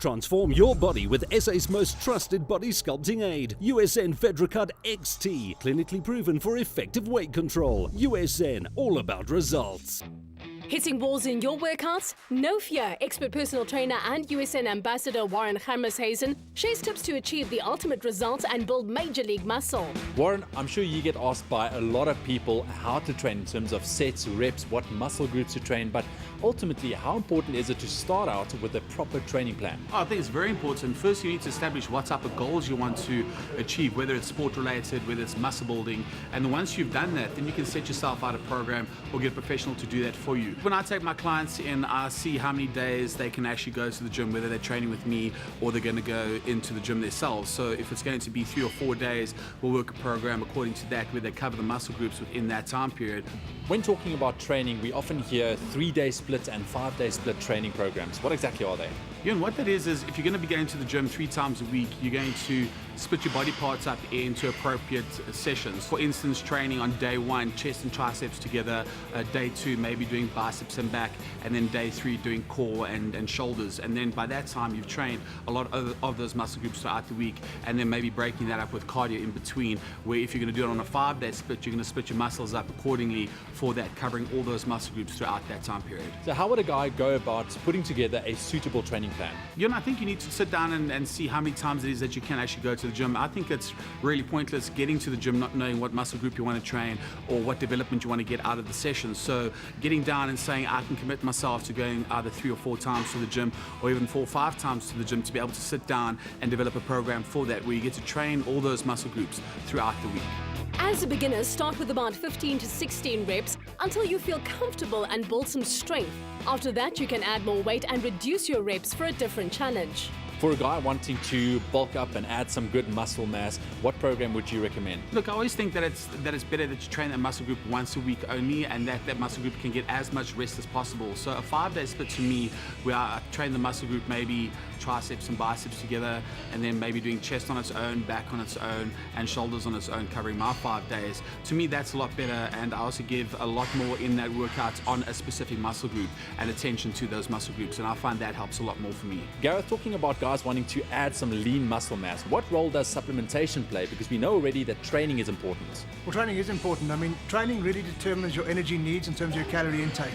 Transform your body with SA's most trusted body sculpting aid, USN Fedricut XT, clinically proven for effective weight control. USN, all about results. Hitting walls in your workouts? No fear. Expert personal trainer and USN ambassador Warren Germishuizen shares tips to achieve the ultimate results and build major league muscle. Warren, I'm sure you get asked by a lot of people how to train in terms of sets, reps, what muscle groups to train, but ultimately, how important is it to start out with a proper training plan? I think it's very important. First, you need to establish what type of goals you want to achieve, whether it's sport related, whether it's muscle building. And once you've done that, then you can set yourself out a program or get a professional to do that for you. When I take my clients in, I see how many days they can actually go to the gym, whether they're training with me or they're going to go into the gym themselves. So if it's going to be 3 or 4 days, we'll work a program according to that, where they cover the muscle groups within that time period. When talking about training, we often hear 3-day split and 5-day split training programs. What exactly are they? And what that is if you're going to be going to the gym 3 times a week, you're going to split your body parts up into appropriate sessions. For instance, training on day 1, chest and triceps together, day 2, maybe doing biceps and back, and then day 3 doing core and shoulders. And then by that time, you've trained a lot of those muscle groups throughout the week, and then maybe breaking that up with cardio in between, where if you're going to do it on a 5-day split, you're going to split your muscles up accordingly for that, covering all those muscle groups throughout that time period. So how would a guy go about putting together a suitable training plan? I think you need to sit down and see how many times it is that you can actually go to the gym. I think it's really pointless getting to the gym not knowing what muscle group you want to train or what development you want to get out of the session. So getting down and saying I can commit myself to going either 3 or 4 times to the gym, or even 4 or 5 times to the gym, to be able to sit down and develop a program for that, where you get to train all those muscle groups throughout the week. As a beginner, start with about 15 to 16 reps until you feel comfortable and build some strength. After that, you can add more weight and reduce your reps for a different challenge. For a guy wanting to bulk up and add some good muscle mass, what program would you recommend? Look, I always think that it's better that you train that muscle group once a week only, and that muscle group can get as much rest as possible. So a 5-day split to me, where I train the muscle group, maybe triceps and biceps together, and then maybe doing chest on its own, back on its own, and shoulders on its own, covering my 5 days. To me, that's a lot better, and I also give a lot more in that workout on a specific muscle group and attention to those muscle groups, and I find that helps a lot more for me. Gareth, talking about guys wanting to add some lean muscle mass, what role does supplementation play? Because we know already that training is important. Well, training is important. I mean, training really determines your energy needs in terms of your calorie intake.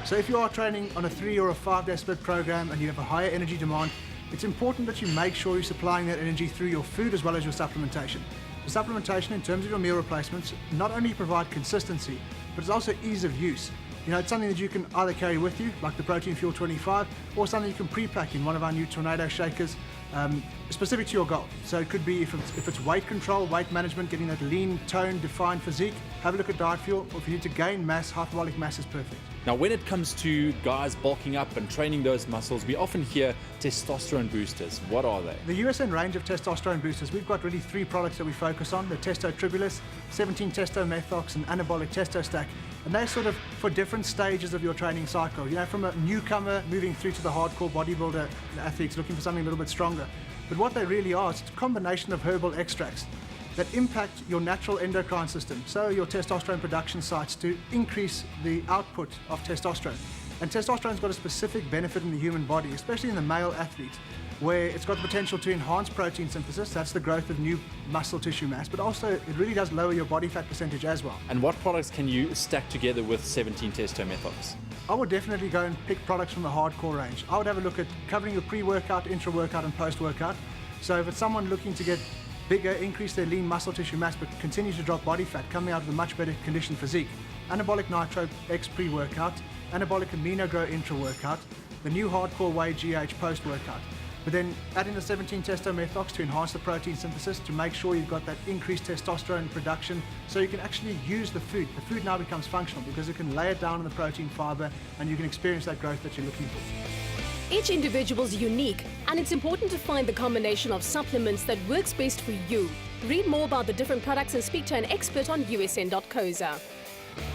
So if you are training on a 3 or a 5-day split program and you have a higher energy demand, it's important that you make sure you're supplying that energy through your food as well as your supplementation. The supplementation, in terms of your meal replacements, not only provide consistency, but it's also ease of use. It's something that you can either carry with you, like the Protein Fuel 25, or something you can pre-pack in one of our new Tornado shakers, specific to your goal. So it could be if it's weight control, weight management, getting that lean, toned, defined physique, have a look at Diet Fuel, or if you need to gain mass, hyperbolic mass is perfect. Now, when it comes to guys bulking up and training those muscles, we often hear testosterone boosters. What are they? The USN range of testosterone boosters, we've got really 3 products that we focus on: the Testo Tribulus, 17 Testo Methox, and Anabolic Testo Stack. And they're sort of for different stages of your training cycle. From a newcomer moving through to the hardcore bodybuilder athletes looking for something a little bit stronger. But what they really are, it's a combination of herbal extracts that impact your natural endocrine system, so your testosterone production sites, to increase the output of testosterone. And testosterone's got a specific benefit in the human body, especially in the male athlete, where it's got the potential to enhance protein synthesis, that's the growth of new muscle tissue mass, but also it really does lower your body fat percentage as well. And what products can you stack together with 17 Testo Methox? I would definitely go and pick products from the hardcore range. I would have a look at covering your pre-workout, intra-workout, and post-workout. So if it's someone looking to get bigger, increase their lean muscle tissue mass, but continue to drop body fat, coming out with a much better conditioned physique, Anabolic Nitro X pre-workout, Anabolic Amino Grow intra-workout, the new Hardcore Whey GH post-workout. But then add in the 17 Testo Methox to enhance the protein synthesis, to make sure you've got that increased testosterone production, so you can actually use the food. The food now becomes functional because it can lay it down in the protein fiber, and you can experience that growth that you're looking for. Each individual is unique, and it's important to find the combination of supplements that works best for you. Read more about the different products and speak to an expert on usn.coza.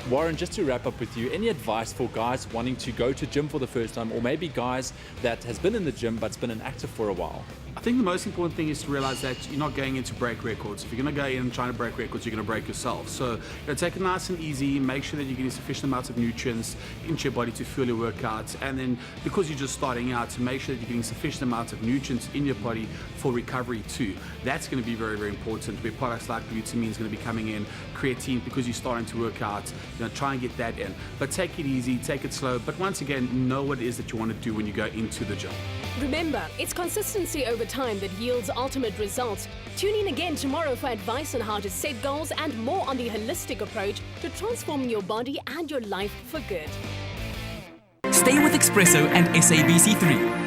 Warren, just to wrap up with you, any advice for guys wanting to go to gym for the first time, or maybe guys that has been in the gym but's been inactive for a while? I think the most important thing is to realize that you're not going in to break records. If you're going to go in and try to break records, you're going to break yourself. So take it nice and easy, make sure that you're getting sufficient amounts of nutrients into your body to fuel your workouts. And then because you're just starting out, to make sure that you're getting sufficient amounts of nutrients in your body for recovery too. That's going to be very, very important, where products like glutamine is going to be coming in, creatine, because you're starting to work out, try and get that in. But take it easy, take it slow. But once again, know what it is that you want to do when you go into the gym. Remember, it's consistency over time that yields ultimate results. Tune in again tomorrow for advice on how to set goals and more on the holistic approach to transforming your body and your life for good. Stay with eXpresso and SABC3.